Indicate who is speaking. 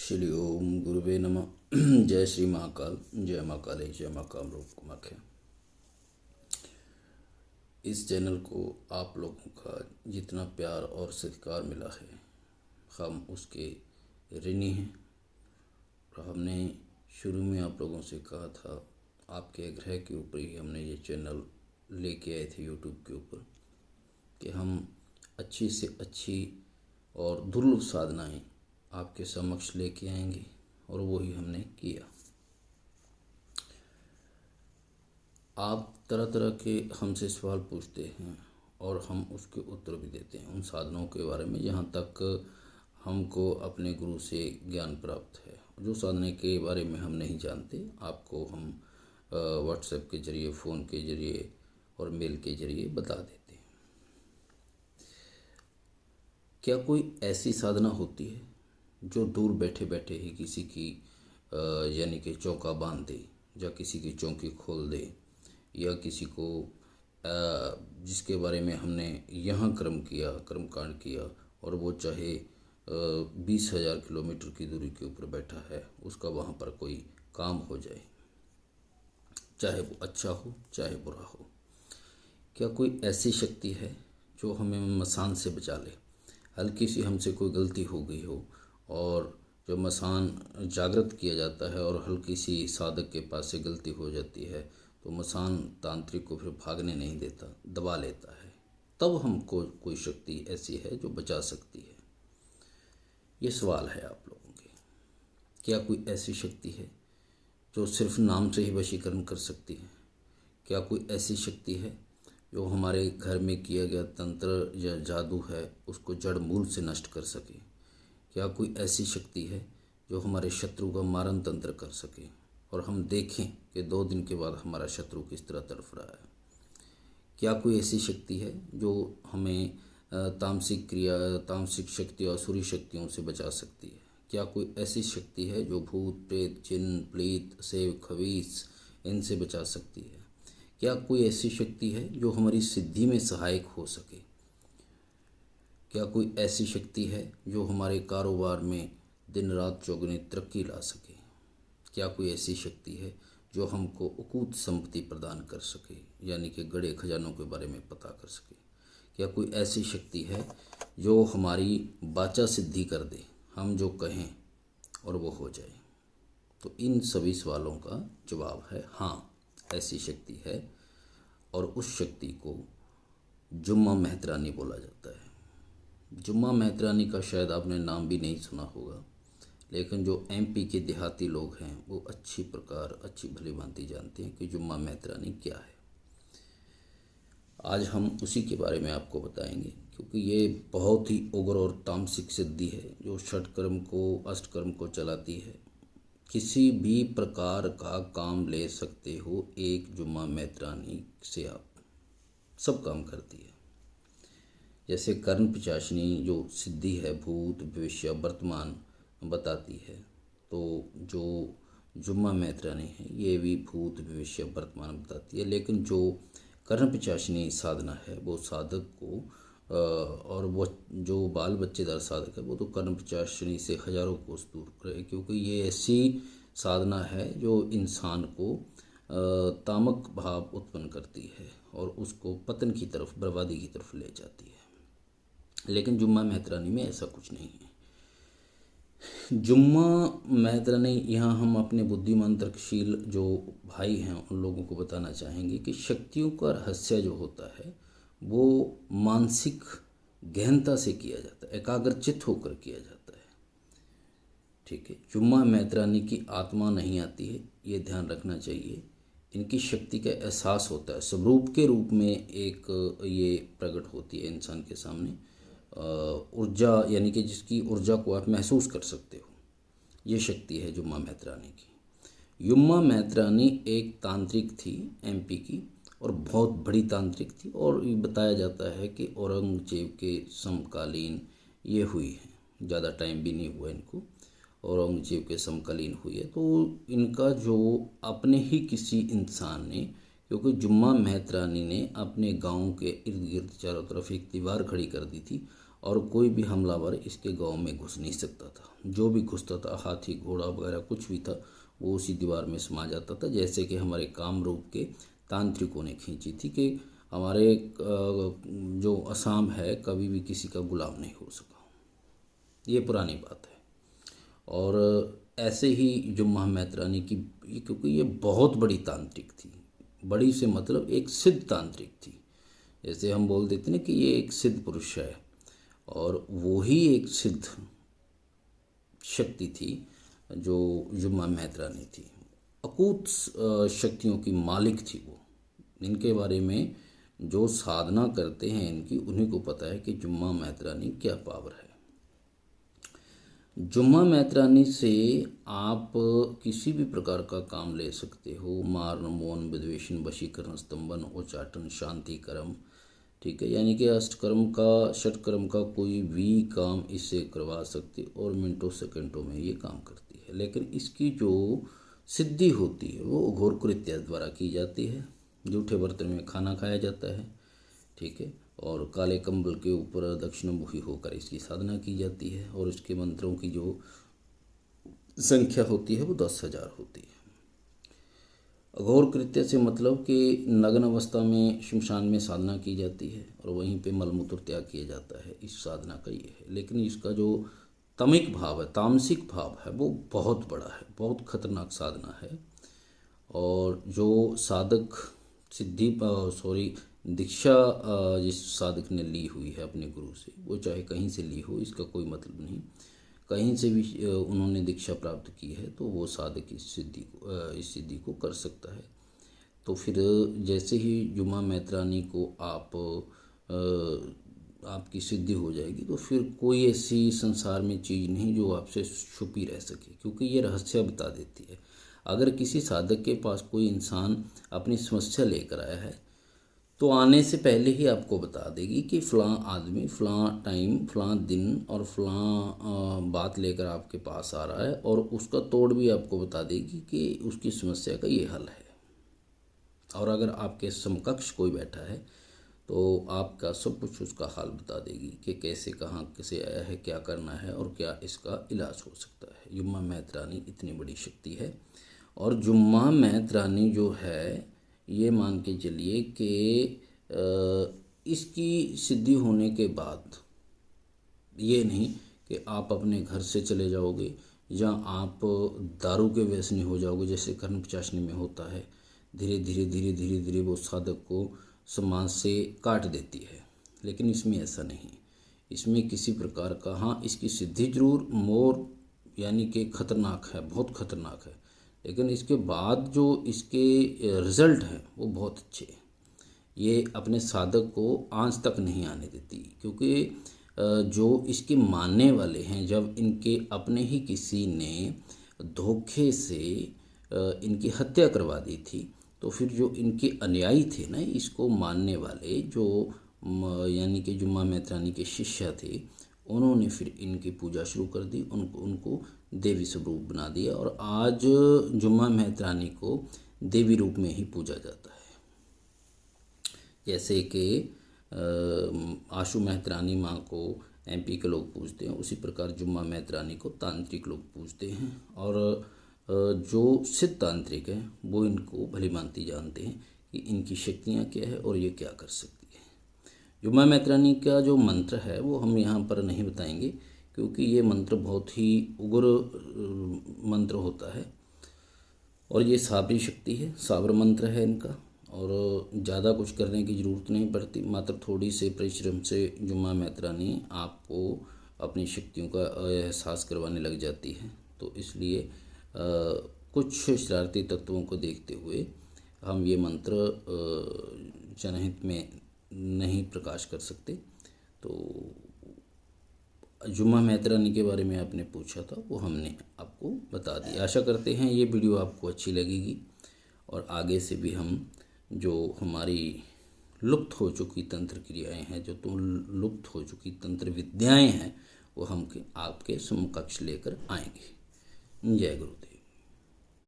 Speaker 1: श्री ओम गुरुवे नमः। जय श्री महाकाल, जय माँ काली, जय माँ कामरूप कामाख्या। इस चैनल को आप लोगों का जितना प्यार और सत्कार मिला है, हम उसके ऋणी हैं। और हमने शुरू में आप लोगों से कहा था, आपके आग्रह के ऊपर ही हमने ये चैनल लेके आए थे यूट्यूब के ऊपर, कि हम अच्छी से अच्छी और दुर्लभ साधनाएं आपके समक्ष लेके आएंगे, और वही हमने किया। आप तरह तरह के हमसे सवाल पूछते हैं और हम उसके उत्तर भी देते हैं उन साधनों के बारे में, जहाँ तक हमको अपने गुरु से ज्ञान प्राप्त है। जो साधने के बारे में हम नहीं जानते, आपको हम व्हाट्सएप के जरिए, फ़ोन के जरिए और मेल के जरिए बता देते हैं। क्या कोई ऐसी साधना होती है जो दूर बैठे बैठे ही किसी की यानी कि चौका बांध दे, या किसी की चौकी खोल दे, या किसी को जिसके बारे में हमने यहाँ कर्मकांड किया और वो चाहे 20,000 किलोमीटर की दूरी के ऊपर बैठा है, उसका वहाँ पर कोई काम हो जाए, चाहे वो अच्छा हो चाहे बुरा हो। क्या कोई ऐसी शक्ति है जो हमें मसान से बचा ले? हल्की सी हमसे कोई गलती हो गई हो, और जब मसान जागृत किया जाता है और हल्की सी साधक के पास से गलती हो जाती है, तो मसान तांत्रिक को फिर भागने नहीं देता, दबा लेता है। तब हमको कोई शक्ति ऐसी है जो बचा सकती है। ये सवाल है आप लोगों के। क्या कोई ऐसी शक्ति है जो सिर्फ नाम से ही वशीकरण कर सकती है? क्या कोई ऐसी शक्ति है जो हमारे घर में किया गया तंत्र या जादू है उसको जड़ मूल से नष्ट कर सके? क्या कोई ऐसी शक्ति है जो हमारे शत्रु का मारण तंत्र कर सके और हम देखें कि 2 दिन के बाद हमारा शत्रु किस तरह तड़फ रहा है? क्या कोई ऐसी शक्ति है जो हमें तामसिक क्रिया, तामसिक शक्ति और असुरी शक्तियों से बचा सकती है? क्या कोई ऐसी शक्ति है जो भूत प्रेत, जिन, प्लीत, सेव, खबीस इनसे बचा सकती है? क्या कोई ऐसी शक्ति है जो हमारी सिद्धि में सहायक हो सके? क्या कोई ऐसी शक्ति है जो हमारे कारोबार में दिन रात चौगुनी तरक्की ला सके? क्या कोई ऐसी शक्ति है जो हमको अकूत संपत्ति प्रदान कर सके, यानी कि गड़े खजानों के बारे में पता कर सके? क्या कोई ऐसी शक्ति है जो हमारी वाचा सिद्धि कर दे, हम जो कहें और वो हो जाए? तो इन सभी सवालों का जवाब है हाँ, ऐसी शक्ति है, और उस शक्ति को जुम्मा मेहतरानी बोला जाता है। जुम्मा मेहतरानी का शायद आपने नाम भी नहीं सुना होगा, लेकिन जो एमपी के देहाती लोग हैं वो अच्छी भली भांति जानते हैं कि जुम्मा मेहतरानी क्या है। आज हम उसी के बारे में आपको बताएंगे, क्योंकि ये बहुत ही उग्र और तामसिक सिद्धि है जो षटकर्म को, अष्टकर्म को चलाती है। किसी भी प्रकार का काम ले सकते हो, एक जुम्मा मेहतरानी से आप सब काम करती है। जैसे कर्ण पिशाचिनी जो सिद्धि है, भूत भविष्य वर्तमान बताती है, तो जो जुम्मा मेहतरानी है ये भी भूत भविष्य वर्तमान बताती है। लेकिन जो कर्ण पिशाचिनी साधना है वो साधक को और वो जो बाल बच्चेदार साधक है वो तो कर्ण पिशाचिनी से हजारों कोस दूर रहे, क्योंकि ये ऐसी साधना है जो इंसान को तामक भाव उत्पन्न करती है और उसको पतन की तरफ, बर्बादी की तरफ ले जाती है। लेकिन जुम्मा मेहतरानी में ऐसा कुछ नहीं है। जुम्मा मेहतरानी, यहाँ हम अपने बुद्धिमान तर्कशील जो भाई हैं उन लोगों को बताना चाहेंगे कि शक्तियों का रहस्य जो होता है वो मानसिक गहनता से किया जाता है, एकाग्रचित्त होकर किया जाता है। ठीक है, जुम्मा मेहतरानी की आत्मा नहीं आती है, ये ध्यान रखना चाहिए। इनकी शक्ति का एहसास होता है, स्वरूप के रूप में एक ये प्रकट होती है इंसान के सामने। ऊर्जा, यानी कि जिसकी ऊर्जा को आप महसूस कर सकते हो, ये शक्ति है जुम्मा मेहतरानी की। जुम्मा मेहतरानी एक तांत्रिक थी एमपी की, और बहुत बड़ी तांत्रिक थी, और ये बताया जाता है कि औरंगजेब के समकालीन ये हुई है, ज़्यादा टाइम भी नहीं हुआ इनको, औरंगजेब के समकालीन हुई है। तो इनका जो अपने ही किसी इंसान ने, क्योंकि जुम्मा मेहतरानी ने अपने गांव के इर्द गिर्द चारों तरफ एक दीवार खड़ी कर दी थी, और कोई भी हमलावर इसके गांव में घुस नहीं सकता था। जो भी घुसता था, हाथी घोड़ा वगैरह कुछ भी था, वो उसी दीवार में समा जाता था। जैसे कि हमारे कामरूप के तांत्रिकों ने खींची थी कि हमारे जो असम है कभी भी किसी का गुलाम नहीं हो सका। ये पुरानी बात है। और ऐसे ही जुम्मा मैत्रानी की, क्योंकि ये बहुत बड़ी तांत्रिक थी, बड़ी से मतलब एक सिद्ध तांत्रिक थी। जैसे हम बोल देते ना कि ये एक सिद्ध पुरुष है, और वो ही एक सिद्ध शक्ति थी जो जुम्मा मैत्रानी थी। अकूत शक्तियों की मालिक थी वो। इनके बारे में जो साधना करते हैं इनकी, उन्हीं को पता है कि जुम्मा मैत्रानी क्या पावर है। जुम्मा मैत्रानी से आप किसी भी प्रकार का काम ले सकते हो। मारण, मौन, विद्वेषण, वशीकरण, स्तंभन, उच्चाटन, शांति कर्म, ठीक है। यानी कि अष्टकर्म का, षटकर्म का कोई भी काम इससे करवा सकते, और मिनटों सेकंडों में ये काम करती है। लेकिन इसकी जो सिद्धि होती है वो घोर कृत्य द्वारा की जाती है। जूठे बर्तन में खाना खाया जाता है, ठीक है, और काले कंबल के ऊपर दक्षिणमुखी होकर इसकी साधना की जाती है। और इसके मंत्रों की जो संख्या होती है वो 10,000 होती है। अघोर कृत्य से मतलब कि नग्न अवस्था में शमशान में साधना की जाती है और वहीं पे मलमूत्र त्याग किया जाता है। इस साधना का ये है। लेकिन इसका जो तमिक भाव है, तामसिक भाव है, वो बहुत बड़ा है, बहुत खतरनाक साधना है। और जो साधक दीक्षा जिस साधक ने ली हुई है अपने गुरु से, वो चाहे कहीं से ली हो, इसका कोई मतलब नहीं, कहीं से भी उन्होंने दीक्षा प्राप्त की है तो वो साधक इस सिद्धि को कर सकता है। तो फिर जैसे ही जुम्मा मैत्रानी को आपकी सिद्धि हो जाएगी, तो फिर कोई ऐसी संसार में चीज़ नहीं जो आपसे छुपी रह सके, क्योंकि ये रहस्य बता देती है। अगर किसी साधक के पास कोई इंसान अपनी समस्या लेकर आया है तो आने से पहले ही आपको बता देगी कि फ़लाँ आदमी फ़लाँ टाइम, फ़लाँ दिन और फ़लाँ बात लेकर आपके पास आ रहा है, और उसका तोड़ भी आपको बता देगी कि उसकी समस्या का ये हल है। और अगर आपके समकक्ष कोई बैठा है तो आपका सब कुछ उसका हाल बता देगी कि कैसे, कहाँ, कैसे आया है, क्या करना है और क्या इसका इलाज हो सकता है। जुम्मा मैत्रानी इतनी बड़ी शक्ति है। और जुम्मा मैत्रानी जो है, ये मान के चलिए कि इसकी सिद्धि होने के बाद ये नहीं कि आप अपने घर से चले जाओगे या आप दारू के व्यसनी हो जाओगे, जैसे कर्ण पिशाचनी में होता है। धीरे धीरे धीरे धीरे धीरे वो साधक को समाज से काट देती है। लेकिन इसमें ऐसा नहीं। इसमें किसी प्रकार का, हाँ, इसकी सिद्धि जरूर मोर यानी कि खतरनाक है, बहुत खतरनाक है, लेकिन इसके बाद जो इसके रिज़ल्ट हैं वो बहुत अच्छे हैं। ये अपने साधक को आंच तक नहीं आने देती, क्योंकि जो इसके मानने वाले हैं, जब इनके अपने ही किसी ने धोखे से इनकी हत्या करवा दी थी, तो फिर जो इनके अनुयायी थे ना, इसको मानने वाले, जो यानी कि जुम्मा मैत्रानी के शिष्य थे, उन्होंने फिर इनकी पूजा शुरू कर दी, उनको देवी स्वरूप बना दिया। और आज जुम्मा मैत्रानी को देवी रूप में ही पूजा जाता है। जैसे कि आशु मैत्रानी माँ को MP के लोग पूजते हैं, उसी प्रकार जुम्मा मैत्रानी को तांत्रिक लोग पूजते हैं। और जो सिद्ध तांत्रिक हैं वो इनको भली भांति जानते हैं कि इनकी शक्तियाँ क्या है और ये क्या कर सकती है। जुम्मा मैत्रानी का जो मंत्र है वो हम यहाँ पर नहीं बताएंगे, क्योंकि ये मंत्र बहुत ही उग्र मंत्र होता है, और ये साबरी शक्ति है, साबर मंत्र है इनका। और ज़्यादा कुछ करने की ज़रूरत नहीं पड़ती, मात्र थोड़ी से परिश्रम से जुम्मा मैत्रानी आपको अपनी शक्तियों का एहसास करवाने लग जाती है। तो इसलिए कुछ शरारती तत्वों को देखते हुए हम ये मंत्र जनहित में नहीं प्रकाश कर सकते। तो जुम्मा मैत्रानी के बारे में आपने पूछा था, वो हमने आपको बता दिया। आशा करते हैं ये वीडियो आपको अच्छी लगेगी, और आगे से भी हम जो हमारी लुप्त हो चुकी तंत्र क्रियाएं हैं, जो लुप्त हो चुकी तंत्र विद्याएं हैं, वो हम आपके समकक्ष लेकर आएंगे। जय गुरुदेव।